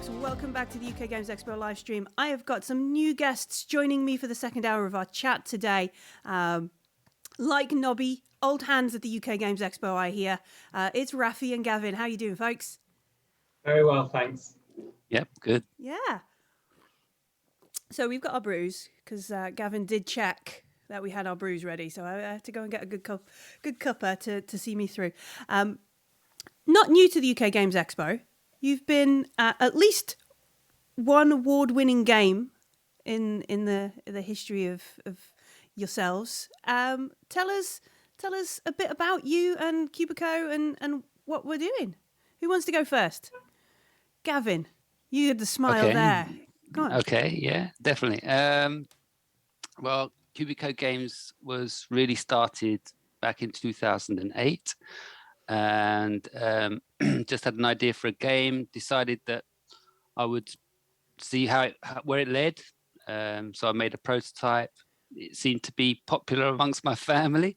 folks. Welcome back to the UK Games Expo live stream. I have got some new guests joining me for the second hour of our chat today. Like Nobby, old hands at the UK Games Expo, I hear. It's Rafi and Gavin. How you doing, folks? Very well, thanks. Yep, good. Yeah. So we've got our brews, because Gavin did check that we had our brews ready. So I had to go and get a good cuppa to see me through. Not new to the UK Games Expo. You've been at least one award-winning game in the history of yourselves. Tell us a bit about you and Cubiko and what we're doing. Who wants to go first? Gavin, you had the smile there. Go on. Okay, yeah, definitely. Well, Cubiko Games was really started back in 2008. And just had an idea for a game, decided that I would see where it led. So I made a prototype. It seemed to be popular amongst my family.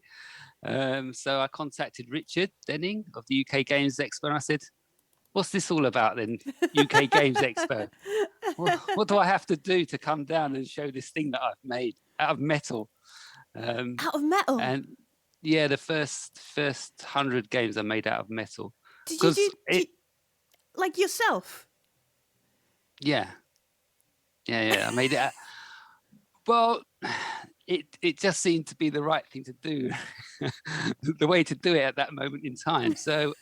So I contacted Richard Denning of the UK Games Expo and I said, what's this all about then, UK Games Expo? What do I have to do to come down and show this thing that I've made out of metal? Out of metal? And yeah, the first 100 games I made out of metal. Did you do like yourself? Yeah. I made it. Well, it just seemed to be the right thing to do, the way to do it at that moment in time. So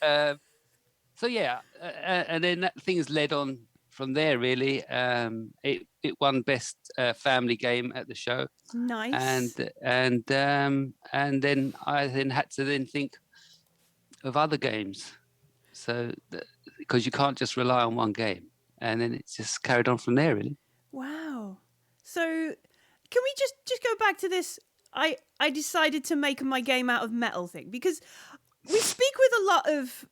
yeah, and then that thing has led on from there. Really, it won best family game at the show. Nice. And then I had to think of other games, so because you can't just rely on one game, and then it's just carried on from there. Really. Wow. So can we just go back to this? I decided to make my game out of metal thing because we speak with a lot of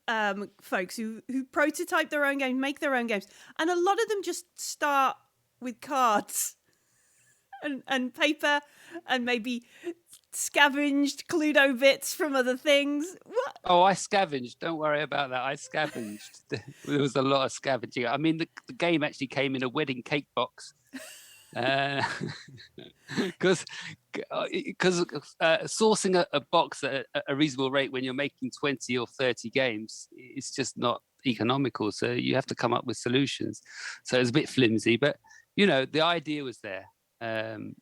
folks who prototype their own games, make their own games, and a lot of them just start with cards and paper and maybe scavenged Cluedo bits from other things. What? Oh, I scavenged. Don't worry about that. I scavenged. There was a lot of scavenging. I mean, the game actually came in a wedding cake box. Because sourcing a box at a reasonable rate when you're making 20 or 30 games, it's just not economical. So you have to come up with solutions. So it's a bit flimsy, but the idea was there. I'm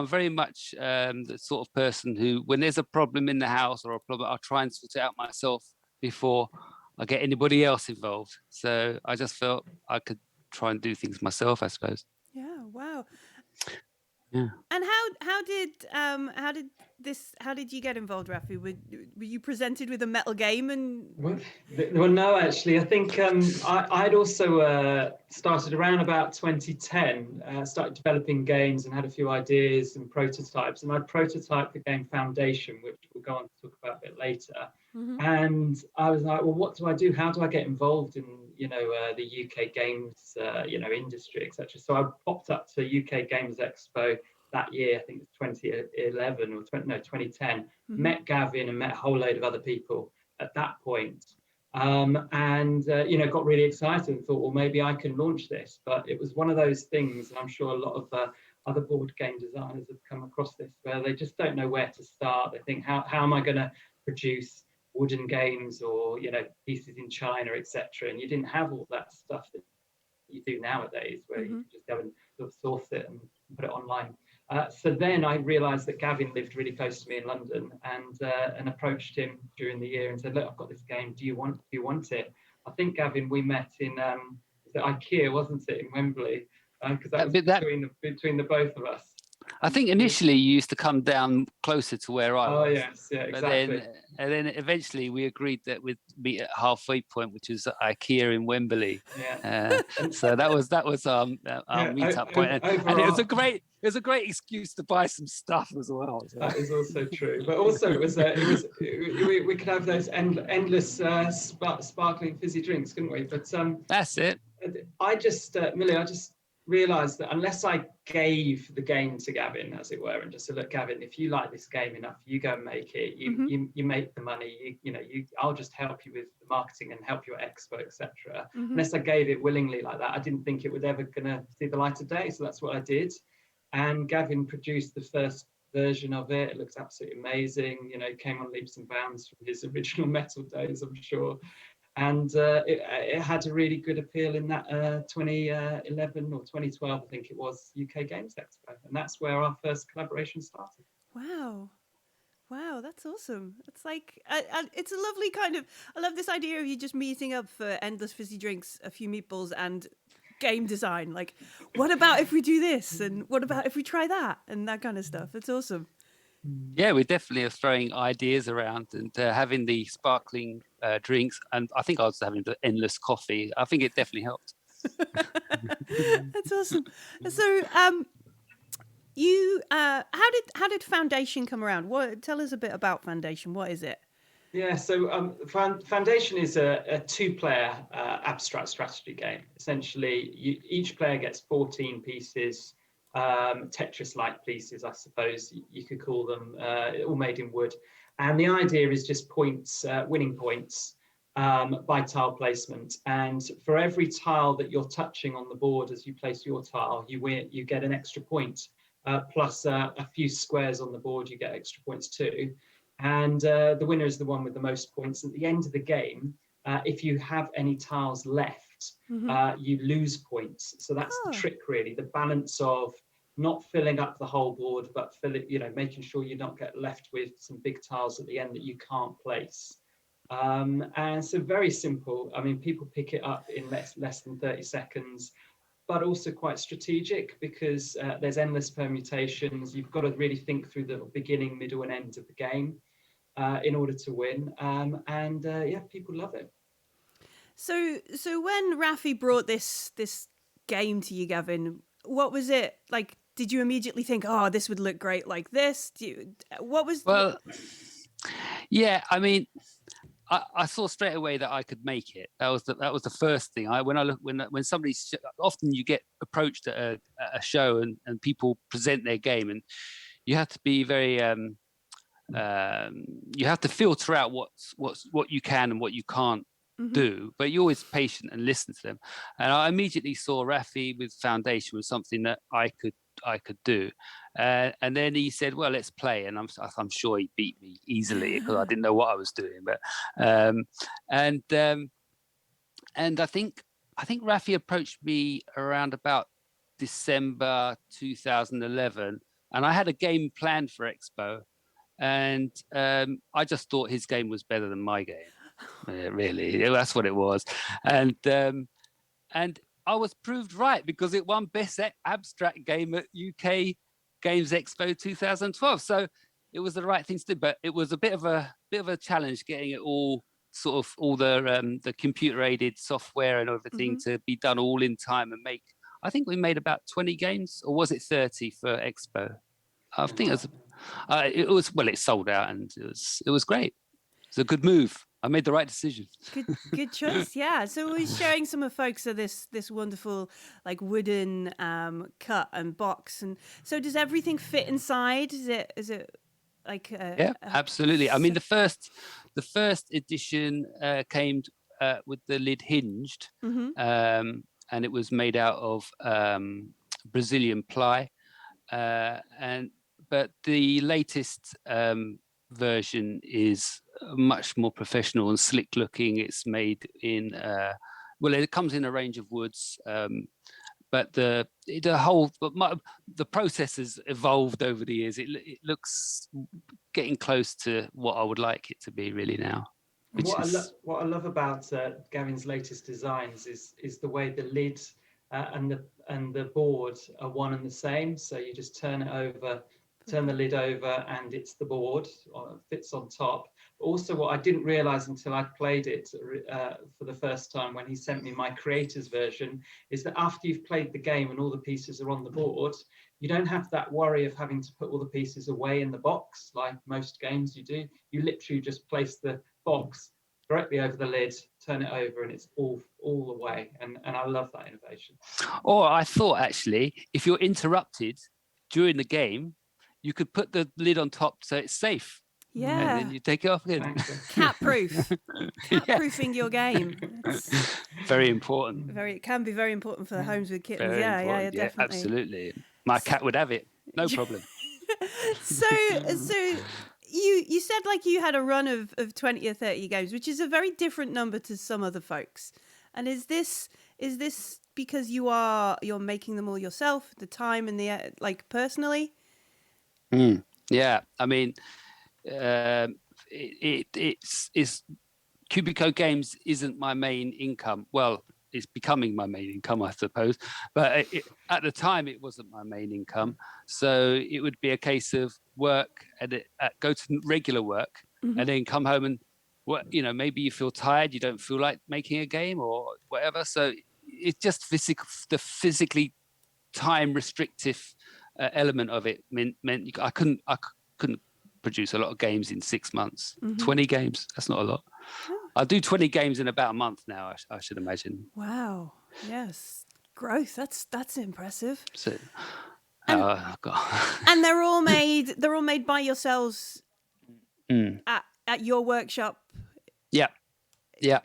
very much the sort of person who, when there's a problem in the house or a problem, I'll try and sort it out myself before I get anybody else involved. So I just felt I could try and do things myself, I suppose. Yeah. Wow. Yeah. And how did you get involved, Rafi? Were you presented with a metal game and? Well, no, actually, I think I'd also started around about 2010. Started developing games and had a few ideas and prototypes, and I prototyped the game Foundation, which we'll go on to talk about a bit later. Mm-hmm. And I was like, well, what do I do? How do I get involved in the UK games industry, etc. So I popped up to UK Games Expo that year. I think it's 2011 or 2010. Mm-hmm. Met Gavin and met a whole load of other people at that point, and got really excited and thought, well, maybe I can launch this. But it was one of those things, and I'm sure a lot of other board game designers have come across this, where they just don't know where to start. They think, how am I going to produce wooden games or pieces in China, etc. And you didn't have all that stuff that you do nowadays, where you just go and sort of source it and put it online. So then I realised that Gavin lived really close to me in London, and approached him during the year and said, look, I've got this game. Do you want it? I think, Gavin, we met in was it IKEA, wasn't it, in Wembley? Because that was between the both of us. I think initially you used to come down closer to where I was. Oh yes, yeah, exactly. And then eventually we agreed that we'd meet at halfway point, which was IKEA in Wembley. Yeah. So that was our meetup point, and it was a great excuse to buy some stuff as well. So. That is also true, but also we could have those endless sparkling fizzy drinks, couldn't we? But that's it. I just Millie, realised that unless I gave the game to Gavin, as it were, and just said, look, Gavin, if you like this game enough, you go and make it. You make the money. I'll just help you with the marketing and help you at Expo, etc. Unless I gave it willingly like that, I didn't think it would ever gonna see the light of day. So that's what I did. And Gavin produced the first version of it. It looks absolutely amazing. It came on leaps and bounds from his original Metal days, I'm sure. And it had a really good appeal in that 2011 or 2012, I think it was, UK Games Expo. And that's where our first collaboration started. Wow, that's awesome. It's like, it's a lovely kind of, I love this idea of you just meeting up for endless fizzy drinks, a few meatballs, and game design. Like, what about if we do this? And what about if we try that? And that kind of stuff. It's awesome. Yeah, we definitely are throwing ideas around and having the sparkling drinks. And I think I was having the endless coffee. I think it definitely helped. That's awesome. So, you how did Foundation come around? Tell us a bit about Foundation. What is it? Yeah, so Foundation is a two-player abstract strategy game. Essentially, each player gets 14 pieces, Tetris-like pieces, I suppose you could call them, all made in wood. And the idea is just points, winning points by tile placement. And for every tile that you're touching on the board as you place your tile, you get an extra point. Plus a few squares on the board, you get extra points too. And the winner is the one with the most points. At the end of the game, if you have any tiles left, you lose points. So that's the trick, really, the balance of not filling up the whole board, but making sure you don't get left with some big tiles at the end that you can't place. And so very simple. I mean, people pick it up in less than 30 seconds. But also quite strategic because there's endless permutations. You've got to really think through the beginning, middle, and end of the game in order to win. Yeah, people love it. So when Rafi brought this game to you, Gavin, what was it like? Did you immediately think, "Oh, this would look great like this"? Well, yeah, I mean, I saw straight away that I could make it. That was the first thing. When somebody, often you get approached at a show and people present their game, and you have to be very you have to filter out what you can and what you can't do, but you're always patient and listen to them. And I immediately saw Rafi with Foundation was something that I could do, and then he said, "Well, let's play." And I'm sure he beat me easily because I didn't know what I was doing. But and I think Rafi approached me around about December 2011, and I had a game planned for Expo, and I just thought his game was better than my game. Really, that's what it was, and I was proved right because it won Best Abstract Game at UK Games Expo 2012. So it was the right thing to do, but it was a bit of a challenge getting it all the computer aided software and everything to be done all in time and make. I think we made about 20 games, or was it 30 for Expo? I think it was. Well, it sold out, and it was great. It's a good move. I made the right decision. Good choice. Yeah. So we're showing some of folks of this wonderful like wooden cut and box, and so does everything fit inside? Is it like yeah, absolutely. I mean, the first edition came with the lid hinged, and it was made out of Brazilian ply, but the latest version is much more professional and slick looking. It's made in it comes in a range of woods, but the process has evolved over the years. It looks getting close to what I would like it to be really now. What I love about Gavin's latest designs is the way the lid and the board are one and the same. So you just turn the lid over, and it's the board, fits on top. But also, what I didn't realize until I played it for the first time when he sent me my creator's version is that after you've played the game and all the pieces are on the board, you don't have that worry of having to put all the pieces away in the box like most games you do. You literally just place the box, directly over the lid, turn it over, and it's all the way. And I love that innovation. Or I thought actually, if you're interrupted during the game, you could put the lid on top so it's safe. Yeah. And then you take it off again. Cat proof. Cat proofing your game. It's very important. it can be very important for the homes with kittens. Very Yeah, important. Yeah, definitely. absolutely. My cat would have it. No problem. So you said like you had a run of 20 or 30 games, which is a very different number to some other folks. And is this because you're making them all yourself, the time and the like personally? Yeah, I mean, it's Cubiko Games isn't my main income. Well, it's becoming my main income, I suppose. But at the time, it wasn't my main income. So it would be a case of work and go to regular work, and then come home and maybe you feel tired, you don't feel like making a game or whatever. So it's just the physically time restrictive element of it meant I couldn't produce a lot of games in 6 months. 20 games, that's not a lot. I'll do 20 games in about a month now, I should imagine. Wow. Yes. Growth. That's impressive. So, God. And they're all made by yourselves at your workshop. Yeah. Yeah.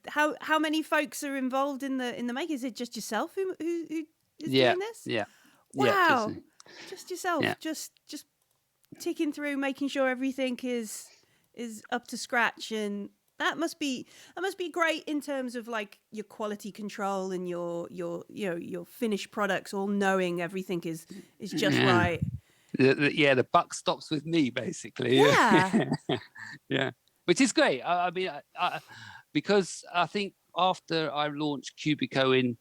How many folks are involved in the making? Is it just yourself who is doing this? Yeah. Wow. Yeah, just yourself. Yeah. Just ticking through, making sure everything is up to scratch, and that must be great in terms of like your quality control and your finished products, all knowing everything is just right. The buck stops with me, basically. Yeah. Yeah, which is great. I mean, because I think after I launched Cubiko in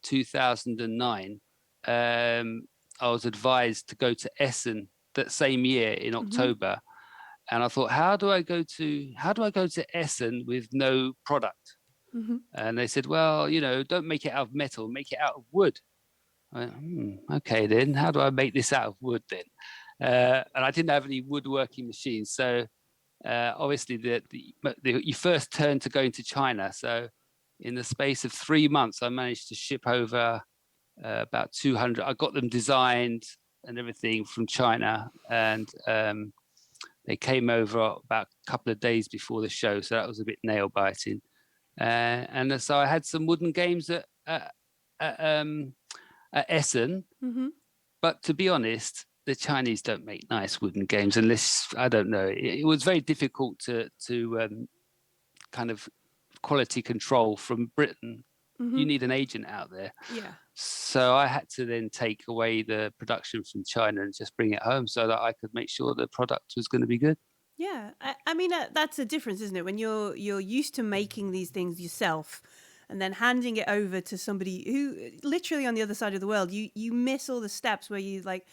2009, I was advised to go to Essen that same year in October, and I thought, how do I go to Essen with no product? And they said, well, don't make it out of metal, make it out of wood. I went, okay, then how do I make this out of wood then? And I didn't have any woodworking machines, so obviously you first turn to going to China. So in the space of 3 months, I managed to ship over about 200. I got them designed and everything from China, and they came over about a couple of days before the show, so that was a bit nail biting. And so I had some wooden games at Essen, but to be honest, the Chinese don't make nice wooden games unless, I don't know. It was very difficult to kind of quality control from Britain. You need an agent out there. Yeah. So I had to then take away the production from China and just bring it home so that I could make sure the product was going to be good. Yeah, I mean that's a difference, isn't it? When you're used to making these things yourself, and then handing it over to somebody who literally on the other side of the world, you miss all the steps where you like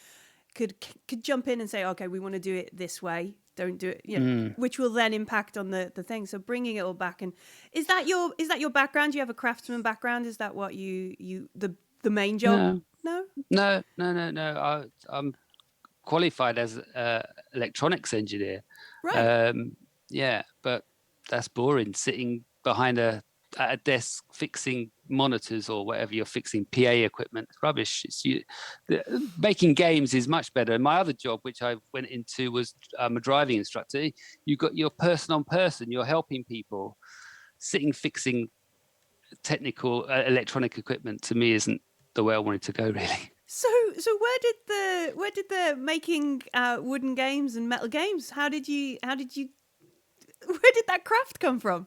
could jump in and say, okay, we want to do it this way. Don't do it, which will then impact on the thing. So bringing it all back, and is that your background? Do you have a craftsman background? Is that what the main job? No. I'm qualified as an electronics engineer. Right. Yeah, but that's boring. Sitting behind at a desk fixing monitors or whatever you're fixing, PA equipment, rubbish. Making games is much better. My other job, which I went into, was I'm a driving instructor. You got your person on person. You're helping people. Sitting fixing technical electronic equipment to me isn't the way I wanted to go, really. So where did the making wooden games and metal games? Where did that craft come from?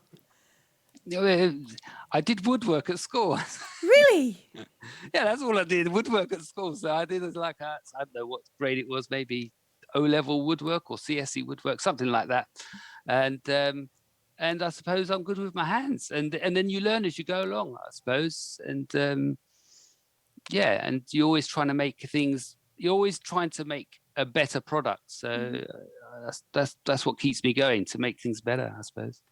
I did woodwork at school. Really? Yeah, that's all I did. Woodwork at school. So I did I don't know what grade it was, maybe O-level woodwork or CSE woodwork, something like that. And I suppose I'm good with my hands. And then you learn as you go along, I suppose. And yeah, and you're always trying to make things. You're always trying to make a better product. So that's what keeps me going, to make things better, I suppose.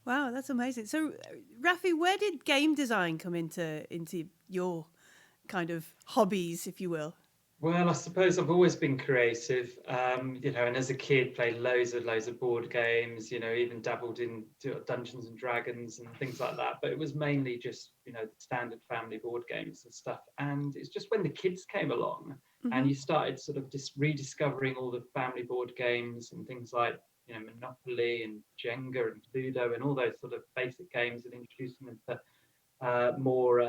Wow, that's amazing. So, Rafi, where did game design come into your kind of hobbies, if you will? Well, I suppose I've always been creative, and as a kid, played loads of board games. Even dabbled in Dungeons and Dragons and things like that. But it was mainly just, standard family board games and stuff. And it's just when the kids came along, and you started sort of just rediscovering all the family board games and things like, Monopoly and Jenga and Ludo and all those sort of basic games, and introducing them to more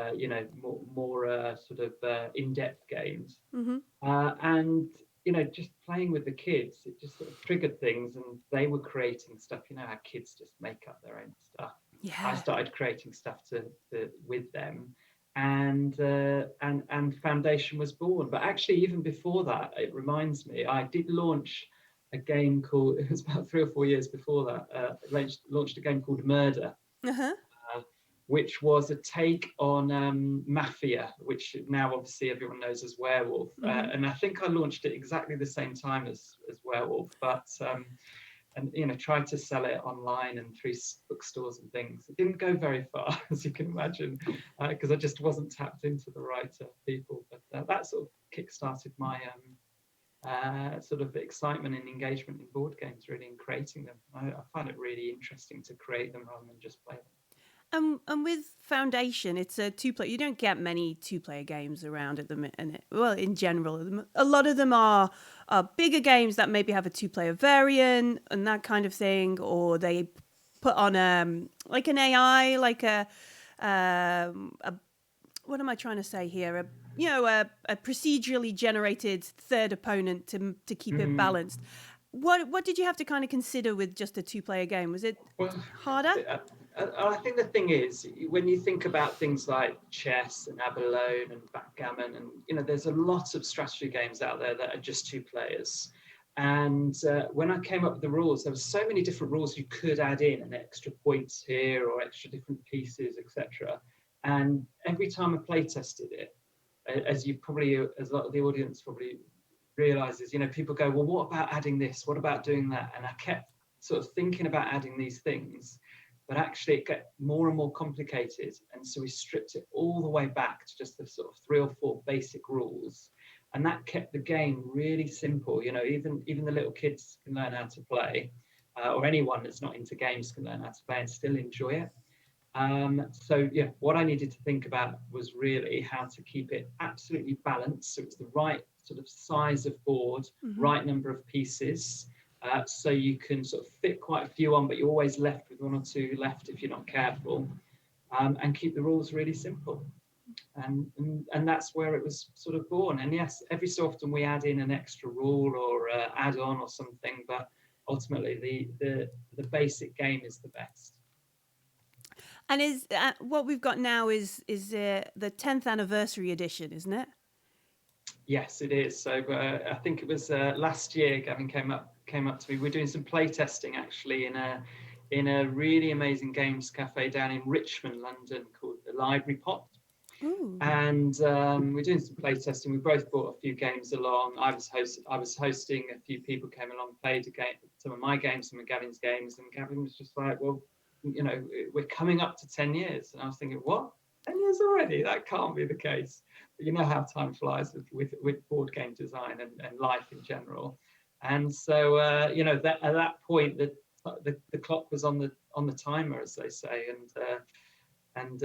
sort of in-depth games. Mm-hmm. And just playing with the kids, it just sort of triggered things, and they were creating stuff. How kids just make up their own stuff. I Yeah. started creating stuff with them, and Foundation was born. But actually, even before that, it reminds me, I did launch a game called. It was about 3 or 4 years before that. Launched a game called Murder, Uh-huh. which was a take on Mafia, which now obviously everyone knows as Werewolf. And I think I launched it exactly the same time as Werewolf, but and tried to sell it online and through bookstores and things. It didn't go very far, as you can imagine, because I just wasn't tapped into the right people. But that sort of kickstarted my sort of excitement and engagement in board games, really, in creating them. I find it really interesting to create them rather than just play them. And with Foundation, it's a two-player. You don't get many two-player games around at the minute. Well, in general, a lot of them are bigger games that maybe have a two-player variant and that kind of thing, or they put on like an AI, like a what am I trying to say here? A procedurally generated third opponent to keep it Mm. balanced. What did you have to kind of consider with just a two-player game? Was it Well, harder? I think the thing is, when you think about things like chess and abalone and backgammon, and there's a lot of strategy games out there that are just two players. And when I came up with the rules, there were so many different rules you could add in, and extra points here or extra different pieces, etc. And every time I play tested it, as a lot of the audience probably realizes, people go, well, what about adding this? What about doing that? And I kept sort of thinking about adding these things, but actually it got more and more complicated. And so we stripped it all the way back to just the sort of 3 or 4 basic rules. And that kept the game really simple. Even the little kids can learn how to play, or anyone that's not into games can learn how to play and still enjoy it. So yeah, what I needed to think about was really how to keep it absolutely balanced. So it's the right sort of size of board, right number of pieces. So you can sort of fit quite a few on, but you're always left with 1 or 2 left if you're not careful. And keep the rules really simple. And that's where it was sort of born. And yes, every so often we add in an extra rule or add on or something, but ultimately the basic game is the best. And is what we've got now is the 10th anniversary edition, isn't it? Yes, it is. So I think it was last year. Gavin came up to me. We're doing some play testing actually in a really amazing games cafe down in Richmond, London, called the Library Pot. Ooh. And we're doing some play testing. We both brought a few games along. I was hosting. A few people came along, played a game, some of my games, some of Gavin's games, and Gavin was just like, "Well, we're coming up to 10 years," and I was thinking, "What? 10 years already? That can't be the case." But you know how time flies with board game design and life in general. And so that at that point the clock was on the timer, as they say, and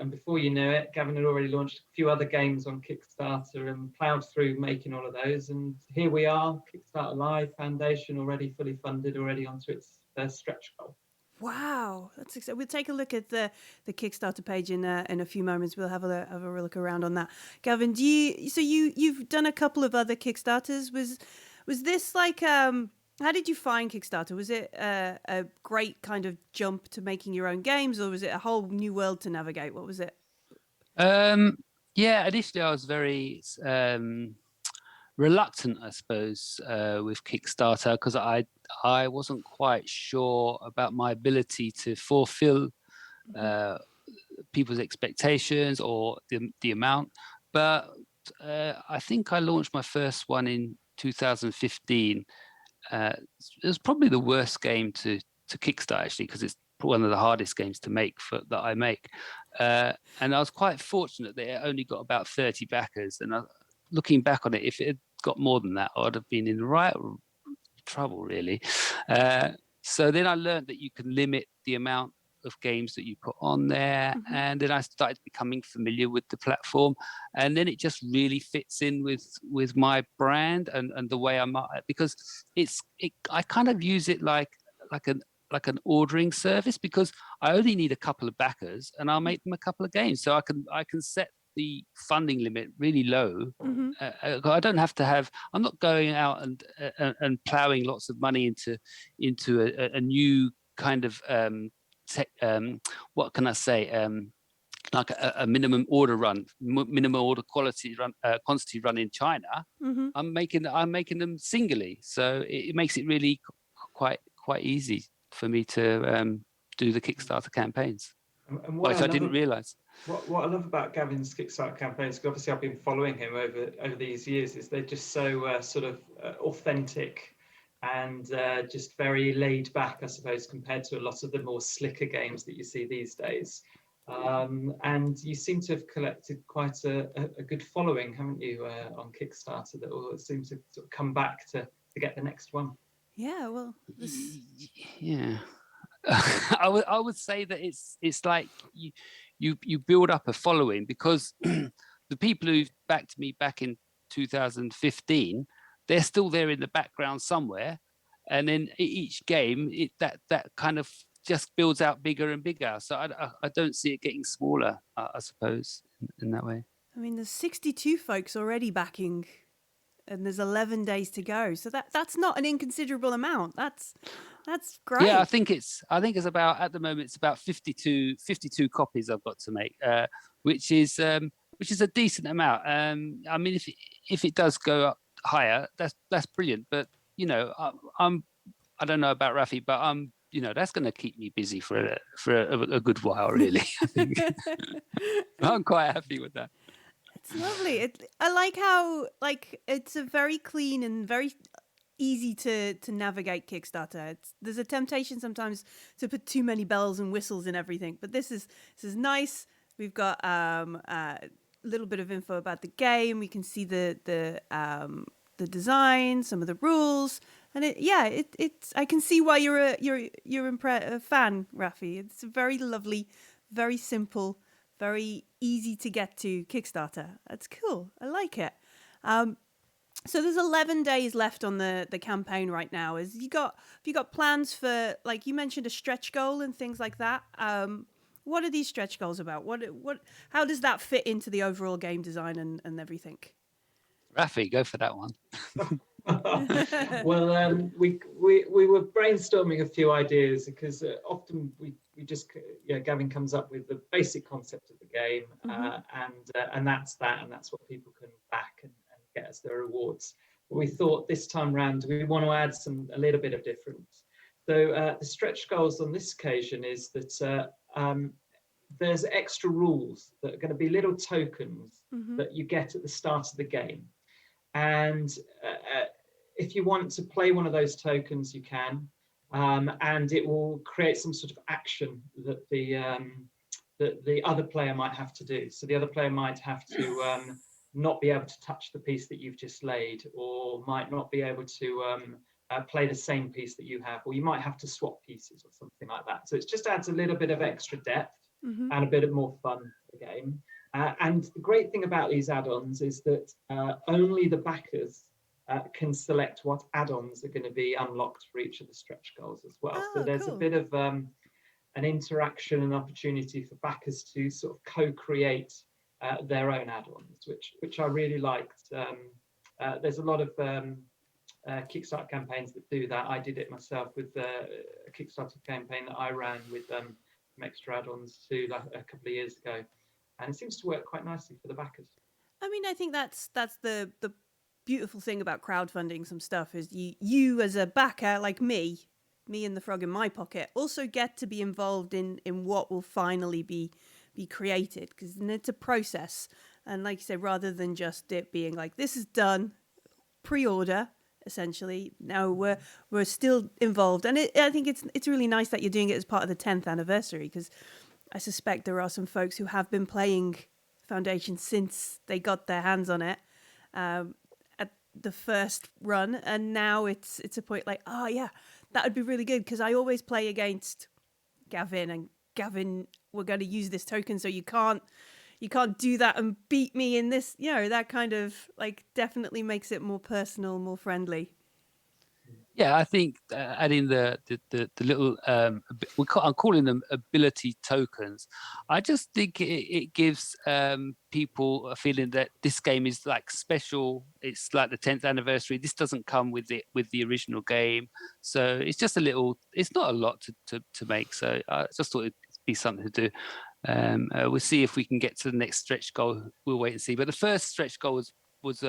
before you knew it, Gavin had already launched a few other games on Kickstarter and plowed through making all of those. And here we are, Kickstarter Live, Foundation already fully funded, already onto its first stretch goal. Wow, that's exciting. We'll take a look at the Kickstarter page in a few moments. We'll have a look around on that. Gavin, you've done a couple of other Kickstarters. Was this like how did you find Kickstarter? Was it a great kind of jump to making your own games, or was it a whole new world to navigate? What was it? Yeah, initially I was very reluctant, I suppose, with Kickstarter because I wasn't quite sure about my ability to fulfill people's expectations or the amount. But I think I launched my first one in 2015. It was probably the worst game to kickstart actually because it's one of the hardest games to make that I make. And I was quite fortunate that it only got about 30 backers, and looking back on it, if it had got more than that, I'd have been in right trouble, really. So then I learned that you can limit the amount of games that you put on there, and then I started becoming familiar with the platform, and then it just really fits in with my brand and the way I'm, because I kind of use it like an ordering service, because I only need a couple of backers and I'll make them a couple of games, so I can set the funding limit really low. I don't have to have. I'm not going out and plowing lots of money into a new kind of what can I say? Like a minimum order run, minimum order quantity run in China. I'm making them singly, so it makes it really quite easy for me to do the Kickstarter campaigns, And which I didn't realize. What I love about Gavin's Kickstarter campaigns, because obviously I've been following him over these years, is they're just so sort of authentic and just very laid back, I suppose, compared to a lot of the more slicker games that you see these days. And you seem to have collected quite a good following, haven't you, on Kickstarter, that all seem to sort of come back to get the next one. Yeah, well, yeah. I would say that it's like you build up a following, because the people who backed me back in 2015, they're still there in the background somewhere, and then each game that kind of just builds out bigger and bigger. So I don't see it getting smaller, I suppose, in that way. I mean, there's 62 folks already backing, and there's 11 days to go. So that's not an inconsiderable amount. That's great. Yeah, I think it's about, at the moment, it's about 52 copies I've got to make, which is a decent amount. I mean, if it does go up higher, that's brilliant. But I don't know about Rafi, but that's going to keep me busy for a good while, really. I think I'm quite happy with that. It's lovely. I like how it's a very clean and very easy to navigate Kickstarter. There's a temptation sometimes to put too many bells and whistles in everything, but this is nice. We've got a little bit of info about the game. We can see the design, some of the rules, and it's. I can see why you're a fan, Rafi. It's a very lovely, very simple, very easy to get to Kickstarter. That's cool. I like it. So there's 11 days left on the campaign right now. Have you got plans for, like you mentioned, a stretch goal and things like that? What are these stretch goals about? How does that fit into the overall game design and everything? Rafi, go for that one. Well, we were brainstorming a few ideas, because often we just Gavin comes up with the basic concept of the game, and that's what people can back and get as their rewards. But we thought this time round we want to add a little bit of difference. So the stretch goals on this occasion is that there's extra rules that are going to be little tokens that you get at the start of the game. And if you want to play one of those tokens, you can, and it will create some sort of action that the other player might have to do. So the other player might have to not be able to touch the piece that you've just laid, or might not be able to play the same piece that you have, or you might have to swap pieces or something like that. So it just adds a little bit of extra depth and a bit more fun to the game. And the great thing about these add-ons is that only the backers can select what add-ons are going to be unlocked for each of the stretch goals as well. So there's a bit of an interaction and opportunity for backers to sort of co-create their own add-ons, which I really liked. There's a lot of Kickstarter campaigns that do that. I did it myself with a Kickstarter campaign that I ran with some extra add-ons too, like a couple of years ago. And it seems to work quite nicely for the backers. I mean, I think that's the beautiful thing about crowdfunding some stuff is you as a backer like me and the frog in my pocket also get to be involved in what will finally be created, because it's a process. And like you said, rather than just it being like, this is done, pre-order, essentially, now we're still involved. And I think it's really nice that you're doing it as part of the 10th anniversary, because I suspect there are some folks who have been playing Foundation since they got their hands on it, at the first run, and now it's a point like, oh yeah, that would be really good because I always play against Gavin, and Gavin, we're going to use this token, so you can't do that and beat me in this. That kind of like definitely makes it more personal, more friendly. Yeah, I think adding the little I'm calling them ability tokens. I just think it gives people a feeling that this game is like special. It's like the 10th anniversary. This doesn't come with the original game, so it's just a little. It's not a lot to make. So I just thought it'd be something to do. We'll see if we can get to the next stretch goal. We'll wait and see. But the first stretch goal was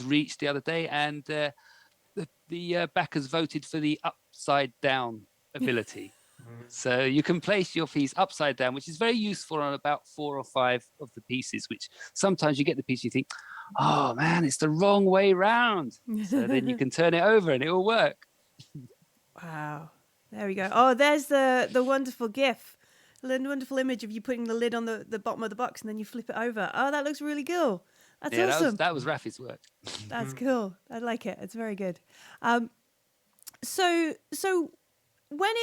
reached the other day, and the backers voted for the upside down ability. So you can place your piece upside down, which is very useful on about 4 or 5 of the pieces, which sometimes you get the piece, you think, oh man, it's the wrong way round. So then you can turn it over and it will work. Wow. There we go. Oh, there's the wonderful GIF. The wonderful image of you putting the lid on the bottom of the box and then you flip it over. Oh, that looks really cool. That's awesome. That was Rafi's work. That's cool. I like it. It's very good. So when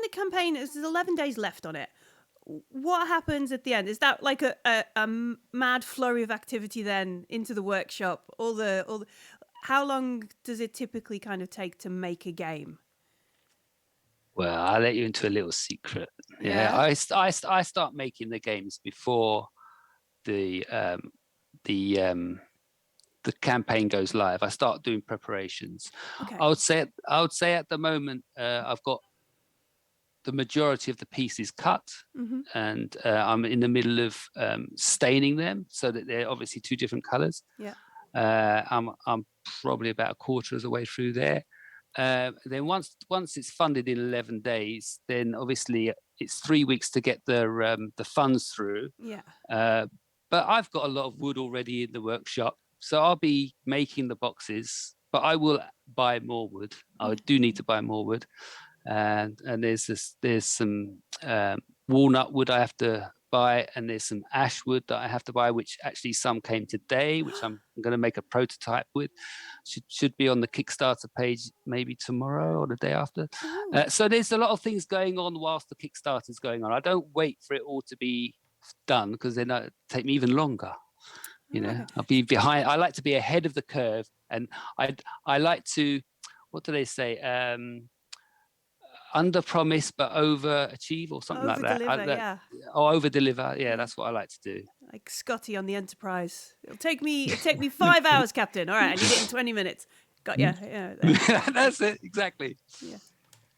the campaign is, there's 11 days left on it, what happens at the end? Is that like a mad flurry of activity then into the workshop? How long does it typically kind of take to make a game? Well, I'll let you into a little secret. Yeah, I start making the games before the campaign goes live. I start doing preparations. Okay. I would say at the moment I've got the majority of the pieces cut, and I'm in the middle of staining them so that they're obviously 2 different colors. Yeah. I'm probably about a quarter of the way through there. Then once it's funded in 11 days, then obviously it's 3 weeks to get the funds through. Yeah. But I've got a lot of wood already in the workshop, so I'll be making the boxes. But I will buy more wood. I do need to buy more wood, and there's some walnut wood I have to buy, and there's some ash wood that I have to buy, which actually some came today, which I'm going to make a prototype with. Should be on the Kickstarter page maybe tomorrow or the day after. So there's a lot of things going on whilst the Kickstarter's going on. I don't wait for it all to be done because then it'll take me even longer. I'll be behind. I like to be ahead of the curve, and I like to, what do they say? Under promise but over achieve or something like that. Over deliver. Yeah, that's what I like to do. Like Scotty on the Enterprise. It'll take me 5 hours, Captain. All right, I need it in 20 minutes. Got ya. Yeah. That's it, exactly.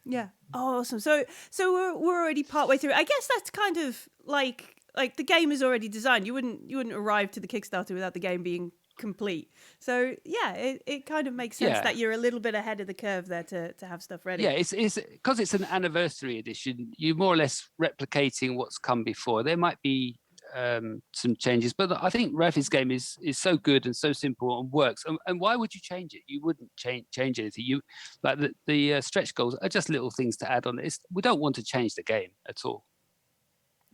Yeah. Oh, awesome. So we're already partway through. I guess that's kind of like the game is already designed. You wouldn't arrive to the Kickstarter without the game being complete. So yeah, it kind of makes sense that you're a little bit ahead of the curve there to have stuff ready. Yeah, it's because it's an anniversary edition. You're more or less replicating what's come before. There might be some changes, but I think Rafi's game is so good and so simple and works. And why would you change it? You wouldn't change anything. You like the stretch goals are just little things to add on. We don't want to change the game at all.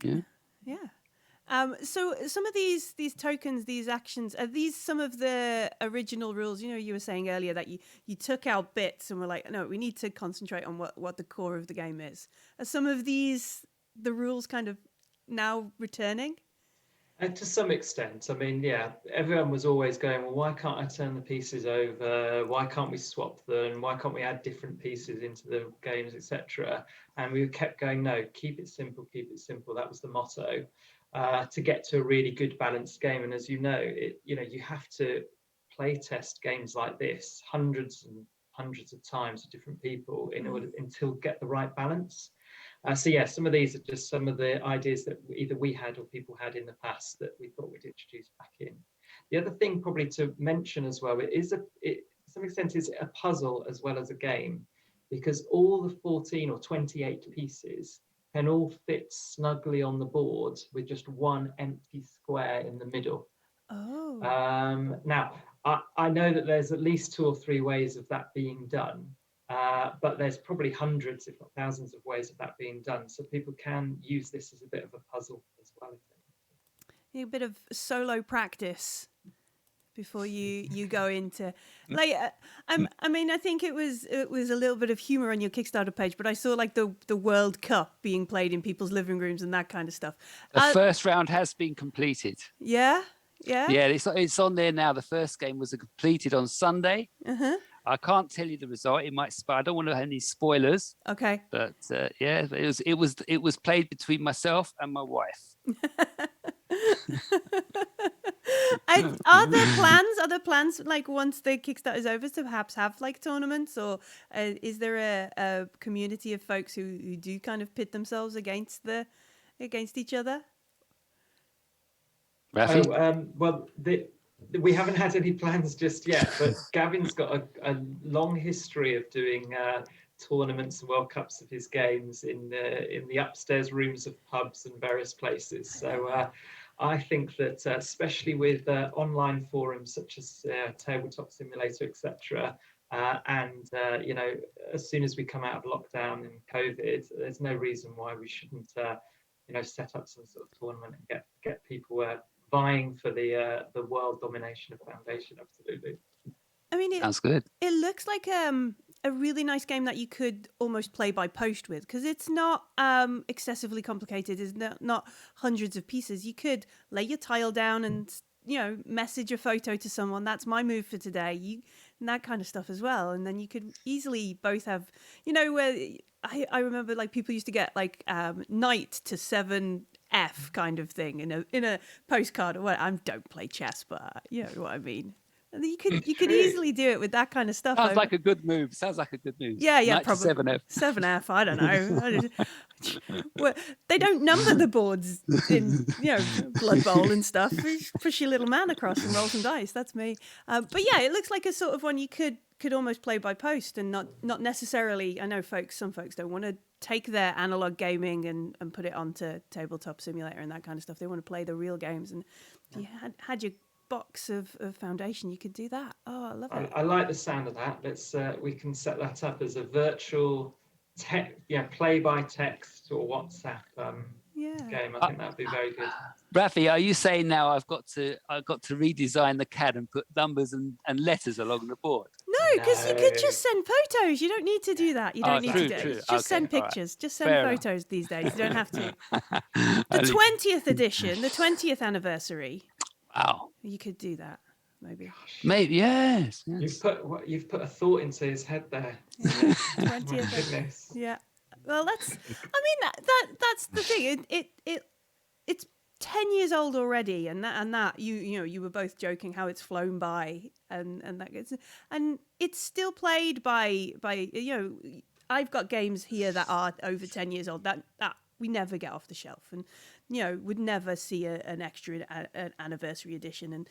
Yeah. Yeah. So some of these tokens, these actions, are these some of the original rules? You were saying earlier that you took out bits and were like, no, we need to concentrate on what the core of the game is. Are some of these the rules kind of now returning? To some extent. I mean, yeah, everyone was always going, well, why can't I turn the pieces over? Why can't we swap them? Why can't we add different pieces into the games, etc.? And we kept going, no, keep it simple, keep it simple. That was the motto. To get to a really good balanced game. And as you know, you have to play test games like this hundreds and hundreds of times with different people in order until get the right balance. So yeah, some of these are just some of the ideas that either we had or people had in the past that we thought we'd introduce back in. The other thing probably to mention as well, to some extent is a puzzle as well as a game, because all the 14 or 28 pieces can all fit snugly on the board with just one empty square in the middle. Oh. Now, I know that there's at least 2 or 3 ways of that being done. But there's probably hundreds, if not thousands, of ways of that being done. So people can use this as a bit of a puzzle as well. A bit of solo practice before you go into like I mean I think it was a little bit of humor on your Kickstarter page, but I saw like the World Cup being played in people's living rooms and that kind of stuff. The first round has been completed. Yeah. Yeah, it's on there now. The first game was completed on Sunday. I can't tell you the result. It might. I don't want to have any spoilers. Okay. But yeah, it was played between myself and my wife. Are there plans like once the Kickstarter is over to perhaps have like tournaments, or is there a community of folks who do kind of pit themselves against each other? Rafi? We haven't had any plans just yet, but Gavin's got a long history of doing tournaments and World Cups of his games in the upstairs rooms of pubs and various places. So I think that especially with online forums such as Tabletop Simulator, etc., and as soon as we come out of lockdown and COVID, there's no reason why we shouldn't set up some sort of tournament and get people vying for the world domination of Foundation. Absolutely. I mean, sounds good. It looks like a really nice game that you could almost play by post with, because it's not excessively complicated. It's not hundreds of pieces. You could lay your tile down and message a photo to someone. That's my move for today. And that kind of stuff as well. And then you could easily both have, where I remember like people used to get like knight to 7F kind of thing in a postcard or what. I don't play chess, but you know what I mean. And you could easily do it with that kind of stuff. Sounds like a good move. Yeah, Knight probably 7F. 7F. I don't know. Well, they don't number the boards in Blood Bowl and stuff. You just push your little man across and roll some dice. That's me. But yeah, it looks like a sort of one you could almost play by post and not necessarily. I know some folks don't want to take their analog gaming and put it onto Tabletop Simulator and that kind of stuff. They want to play the real games. And if you had your box of Foundation, you could do that. Oh, I love it. I like the sound of that. We can set that up as a virtual play by text or WhatsApp game. I think that'd be very good. Rafi, are you saying now I've got to redesign the CAD and put numbers and letters along the board? No, because you could just send photos. You don't need to do that. You don't need to do it. Just send pictures. Just send photos these days. You don't have to. The 20th edition, the 20th anniversary. Wow. You could do that, maybe. Maybe, yes. You've put a thought into his head there. Yeah. 20th. Goodness. Yeah. Well, that's the thing. It's 10 years old already, and that you were both joking how it's flown by, and that gets, and it's still played by I've got games here that are over 10 years old that we never get off the shelf, and would never see an extra an anniversary edition. And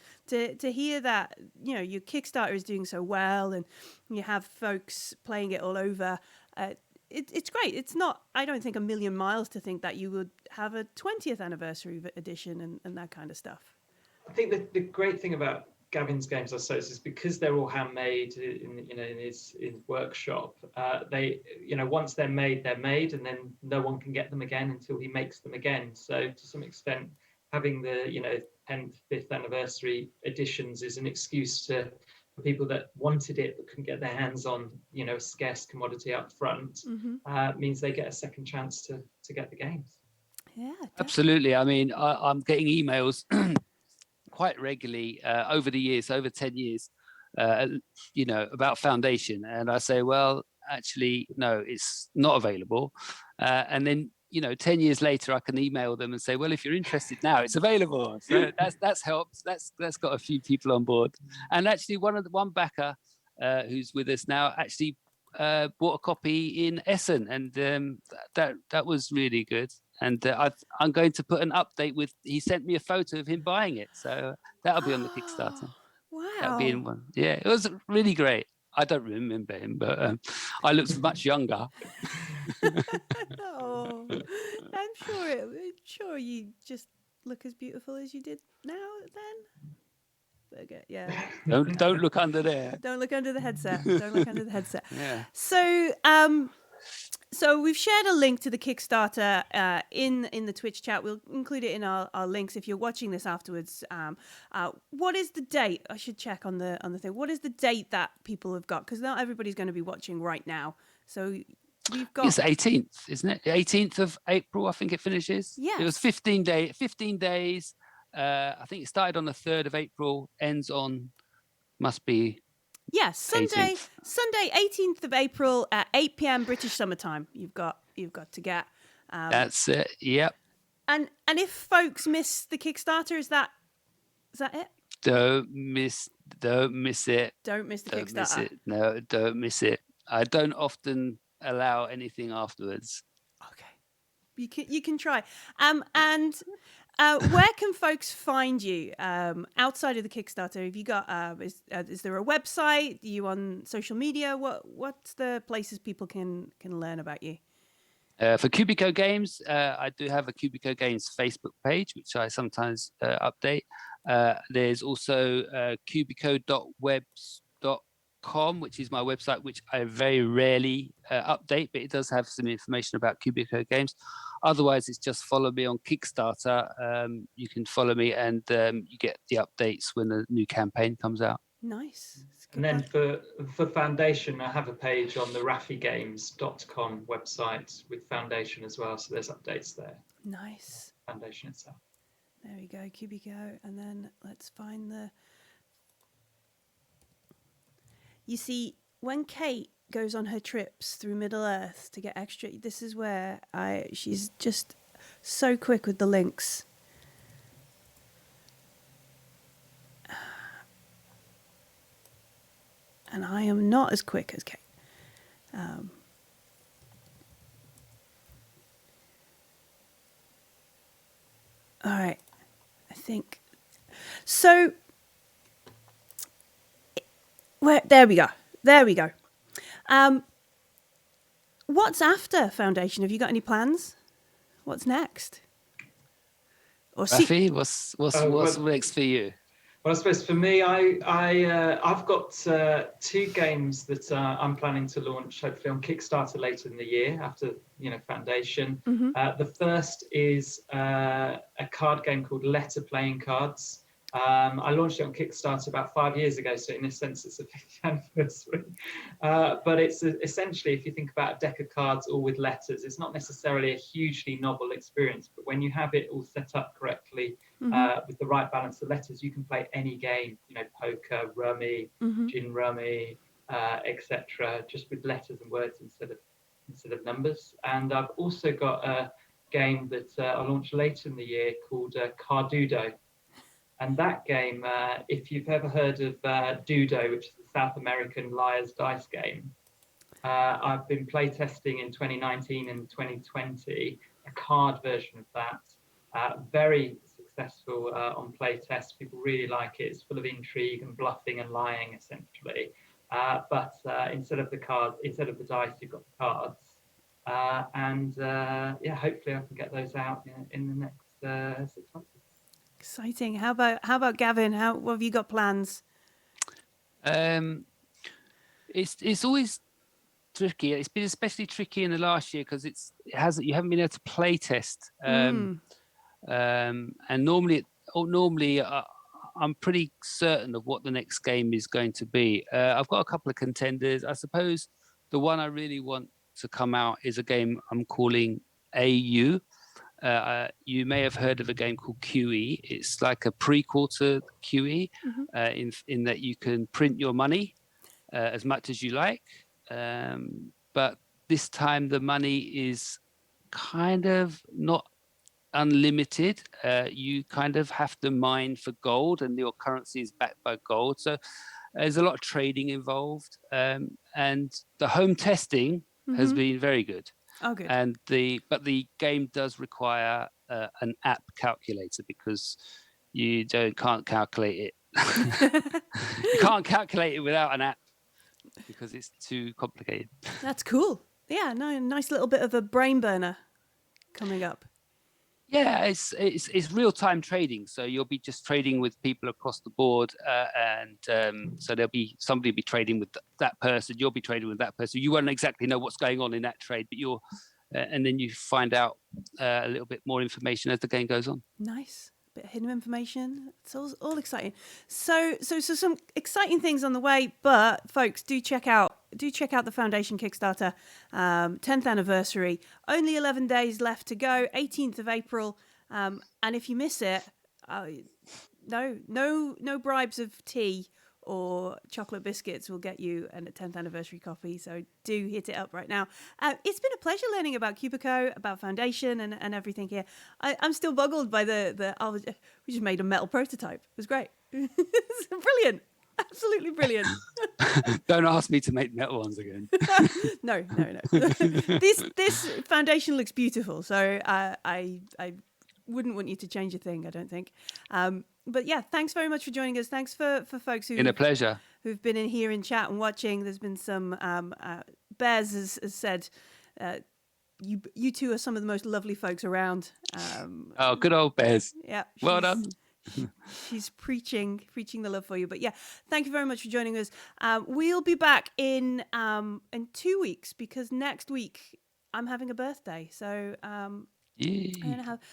to hear that your Kickstarter is doing so well and you have folks playing it all over, it's great. It's not, I don't think, a million miles to think that you would have a 20th anniversary edition and that kind of stuff. I think that the great thing about Gavin's games, I suppose, is because they're all handmade in his workshop. They, once they're made, and then no one can get them again until he makes them again. So to some extent, having the 10th, 5th anniversary editions is an excuse for people that wanted it but couldn't get their hands on a scarce commodity up front. Means they get a second chance to get the games. Yeah, definitely. Absolutely. I mean, I'm getting emails quite regularly over the years, over 10 years, about Foundation. And I say, well, actually, no, it's not available. And then, 10 years later, I can email them and say, well, if you're interested now, it's available. So that's helped. That's got a few people on board. And actually, one backer who's with us now actually bought a copy in Essen, and that was really good. And I'm going to put an update with. He sent me a photo of him buying it, so that'll be on the Kickstarter. Wow! That'll be in one. Yeah, it was really great. I don't remember him, but I looked much younger. Oh, I'm sure you just look as beautiful as you did now. Then, okay, yeah. Don't look under there. Don't look under the headset. Don't look under the headset. Yeah. So, So we've shared a link to the Kickstarter in the Twitch chat. We'll include it in our links if you're watching this afterwards. What is the date? I should check on the thing. What is the date that people have got? Because not everybody's going to be watching right now. So we've got. It's the 18th, isn't it? The 18th of April, I think it finishes. Yes. It was 15 days. I think it started on the 3rd of April, ends on, must be. Yes, Sunday, 18th. Sunday, 18th of April at 8 p.m. British summertime. You've got to get. That's it. Yep. And if folks miss the Kickstarter, is that it? Don't miss it. Don't miss the Don't Kickstarter. miss it. No, don't miss it. I don't often allow anything afterwards. Okay, you can try. And where can folks find you outside of the Kickstarter? Have you got? Is there a website? Are you on social media? What's the places people can learn about you? For Cubiko Games, I do have a Cubiko Games Facebook page, which I sometimes update. There's also cubico.webs.com, which is my website, which I very rarely update, but it does have some information about Cubiko Games. Otherwise, it's just follow me on Kickstarter. You can follow me and you get the updates when the new campaign comes out. Nice. And then for Foundation, I have a page on the raffigames.com website with Foundation as well. So there's updates there. Nice. Foundation itself. There we go, Cubiko. And then let's find the... You see, when Kate goes on her trips through Middle Earth to get extra, this is where she's just so quick with the links. And I am not as quick as Kate. All right, I think so. There we go. What's after Foundation? Have you got any plans? What's next? Or Rafi, what's next for you? Well, I suppose for me, I've got 2 games that I'm planning to launch, hopefully on Kickstarter later in the year after Foundation. Mm-hmm. The first is a card game called Letter Playing Cards. I launched it on Kickstarter about 5 years ago, so in a sense it's a 50th anniversary. But it's essentially, if you think about a deck of cards all with letters, it's not necessarily a hugely novel experience, but when you have it all set up correctly, with the right balance of letters, you can play any game, poker, rummy, gin rummy, etc., just with letters and words instead of numbers. And I've also got a game that I'll launch later in the year called Cardudo. And that game, if you've ever heard of Dudo, which is a South American liar's dice game, I've been playtesting in 2019 and 2020 a card version of that. Very successful on playtest. People really like it. It's full of intrigue and bluffing and lying, essentially. But instead of the dice, you've got the cards. Hopefully I can get those out in the next 6 months. Exciting. How about Gavin? What have you got plans? It's always tricky. It's been especially tricky in the last year because you haven't been able to play test. And normally I'm pretty certain of what the next game is going to be. I've got a couple of contenders. I suppose the one I really want to come out is a game I'm calling AU. You may have heard of a game called QE. It's like a prequel to QE, in that you can print your money as much as you like, but this time the money is kind of not unlimited. You kind of have to mine for gold, and your currency is backed by gold. So there's a lot of trading involved, and the home testing has been very good. Oh, good. But the game does require an app calculator because you can't calculate it. You can't calculate it without an app because it's too complicated. That's cool. Yeah, no, nice little bit of a brain burner coming up. Yeah, it's real time trading. So you'll be just trading with people across the board, and so there'll be somebody be trading with that person. You'll be trading with that person. You won't exactly know what's going on in that trade, but you'll, and then you find out a little bit more information as the game goes on. Nice. Bit of hidden information. It's all exciting. So some exciting things on the way. But folks, do check out the Foundation Kickstarter, 10th anniversary. Only 11 days left to go. 18th of April. And if you miss it, no bribes of tea or chocolate biscuits will get you a 10th anniversary copy. So do hit it up right now. It's been a pleasure learning about Cubiko, about Foundation and everything here. I'm still boggled by we just made a metal prototype. It was great. It's brilliant. Absolutely brilliant. Don't ask me to make metal ones again. No. This Foundation looks beautiful. So I wouldn't want you to change a thing, I don't think. But yeah, thanks very much for joining us. Thanks for folks Been a pleasure. Who've been in here in chat and watching. There's been some Bears has said you two are some of the most lovely folks around. Oh, good old Bears. Yeah. Well done. She's preaching the love for you. But yeah, thank you very much for joining us. We'll be back in 2 weeks because next week I'm having a birthday. So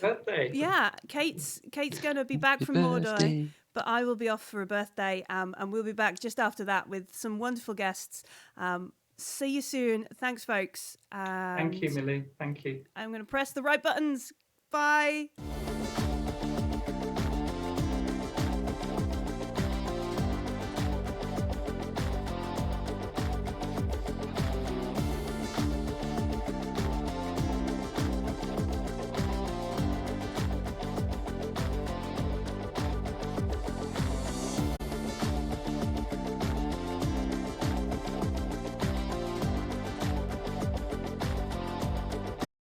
birthday. Yeah, Kate's going to be back from Mordor, but I will be off for a birthday, and we'll be back just after that with some wonderful guests. See you soon. Thanks, folks. Thank you, Millie. Thank you. I'm going to press the right buttons. Bye.